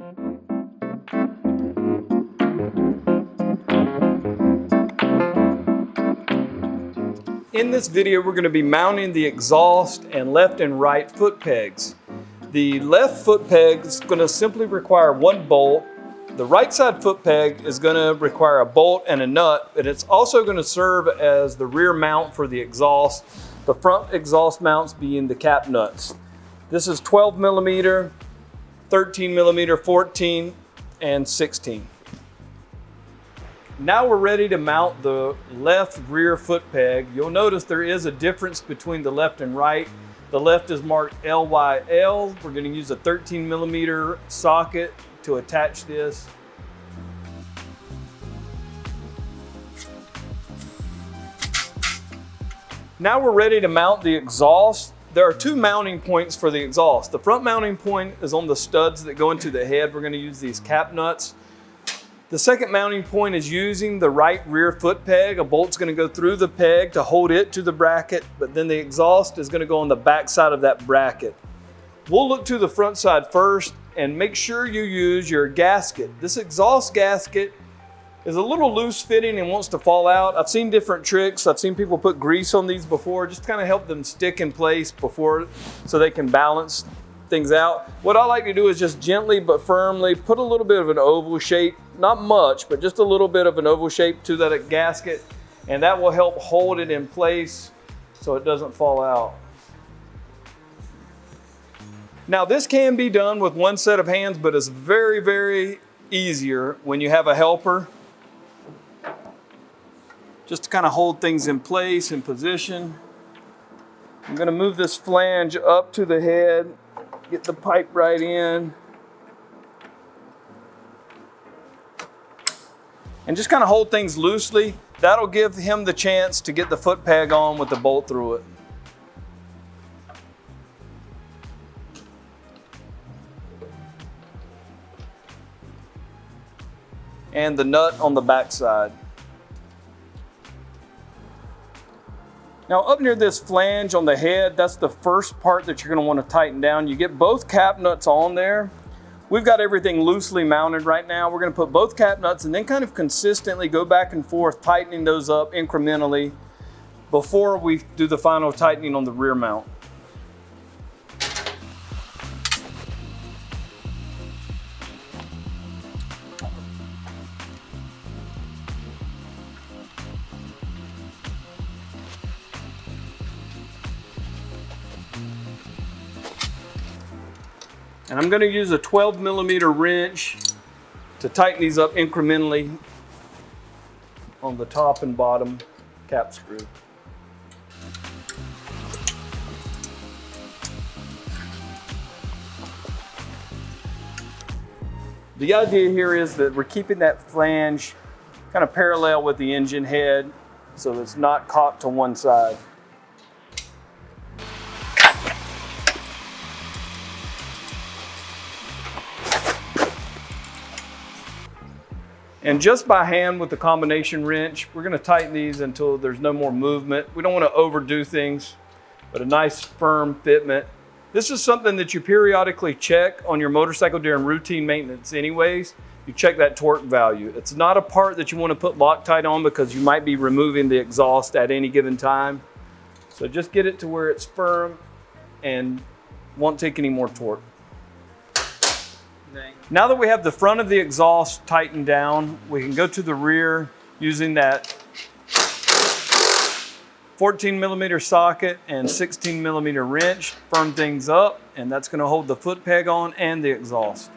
In this video, we're going to be mounting the exhaust and left and right foot pegs. The left foot peg is going to simply require one bolt. The right side foot peg is going to require a bolt and a nut, but it's also going to serve as the rear mount for the exhaust, the front exhaust mounts being the cap nuts. This is 12 millimeter, 13 millimeter, 14, and 16. Now we're ready to mount the left rear foot peg. You'll notice there is a difference between the left and right. The left is marked LYL. We're going to use a 13 millimeter socket to attach this. Now we're ready to mount the exhaust. There are two mounting points for the exhaust. The front mounting point is on the studs that go into the head. We're going to use these cap nuts. The second mounting point is using the right rear foot peg. A bolt's going to go through the peg to hold it to the bracket, but then the exhaust is going to go on the back side of that bracket. We'll look to the front side first and make sure you use your gasket. This exhaust gasket is a little loose fitting and wants to fall out. I've seen different tricks. I've seen people put grease on these before, just to kind of help them stick in place before so they can balance things out. What I like to do is just gently but firmly put a little bit of an oval shape, not much, but just a little bit of an oval shape to that gasket, and that will help hold it in place so it doesn't fall out. Now this can be done with one set of hands, but it's very, very easier when you have a helper. Just to kind of hold things in place and position. I'm going to move this flange up to the head, get the pipe right in, and just kind of hold things loosely. That'll give him the chance to get the foot peg on with the bolt through it. And the nut on the back side. Now up near this flange on the head, that's the first part that you're going to want to tighten down. You get both cap nuts on there. We've got everything loosely mounted right now. We're going to put both cap nuts and then kind of consistently go back and forth, tightening those up incrementally before we do the final tightening on the rear mount. And I'm going to use a 12 millimeter wrench to tighten these up incrementally on the top and bottom cap screw. The idea here is that we're keeping that flange kind of parallel with the engine head so that it's not cocked to one side. And just by hand with the combination wrench, we're going to tighten these until there's no more movement. We don't want to overdo things, but a nice firm fitment. This is something that you periodically check on your motorcycle during routine maintenance anyways. You check that torque value. It's not a part that you want to put Loctite on because you might be removing the exhaust at any given time. So just get it to where it's firm and won't take any more torque. Now that we have the front of the exhaust tightened down, we can go to the rear using that 14 millimeter socket and 16 millimeter wrench, firm things up, and that's going to hold the foot peg on and the exhaust.